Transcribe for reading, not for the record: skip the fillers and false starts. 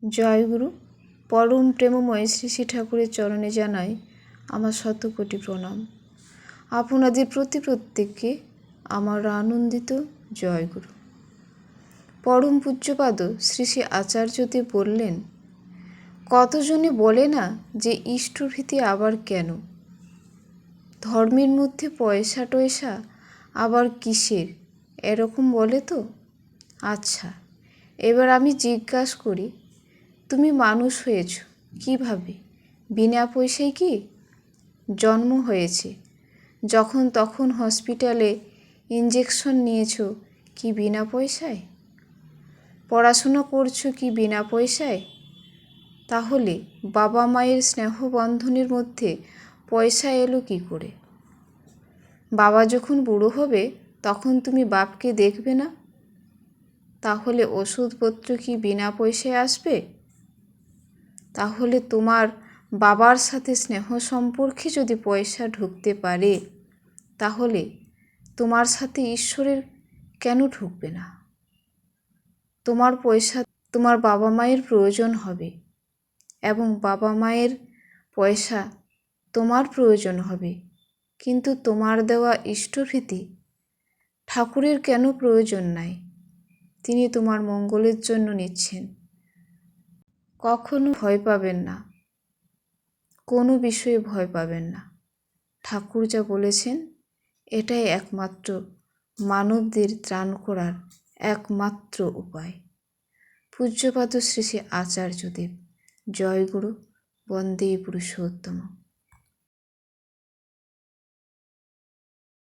জয়গুরু। পরম প্রেমময় শ্রী শ্রী ঠাকুরের চরণে জানাই আমার শতকোটি প্রণাম। আপনাদের প্রতি প্রত্যেককে আমার আনন্দিত জয়গুরু। পরম পূজ্যপাদ শ্রী শ্রী আচার্যদেব বললেন, কতজনে বলে না যে ইষ্টভীতি আবার কেন, ধর্মের মধ্যে পয়সা টয়সা আবার কিসের, এরকম বলে তো। আচ্ছা, এবার আমি জিজ্ঞাসা করি, তুমি মানুষ হয়েছ কিভাবে? বিনা পয়সায় কি? জন্ম হয়েছে যখন তখন হসপিটালে ইঞ্জেকশন নিয়েছ কি বিনা পয়সায়? পড়াশোনা করছো কি বিনা পয়সায়? তাহলে বাবা মায়ের স্নেহবন্ধনের মধ্যে পয়সা এলো কি করে? বাবা যখন বুড়ো হবে তখন তুমি বাপকে দেখবে না, তাহলে ওষুধপত্র কি বিনা পয়সায় আসবে? তাহলে তোমার বাবার সাথে স্নেহ সম্পর্কে যদি পয়সা ঢুকতে পারে, তাহলে তোমার সাথে ঈশ্বরের কেন ঢুকবে না? তোমার পয়সা তোমার বাবা মায়ের প্রয়োজন হবে এবং বাবা মায়ের পয়সা তোমার প্রয়োজন হবে, কিন্তু তোমার দেওয়া ইষ্টভীতি ঠাকুরের কেন প্রয়োজন নাই? তিনি তোমার মঙ্গলের জন্য নিচ্ছেন। কখনো ভয় পাবেন না, কোনো বিষয়ে ভয় পাবেন না। ঠাকুর যা বলেছেন এটাই একমাত্র মানবদের ত্রাণ করার একমাত্র উপায়। পূজ্যপাদ শ্রী শ্রী আচার্যদেব। জয়গুরু। বন্দে পুরুষোত্তম।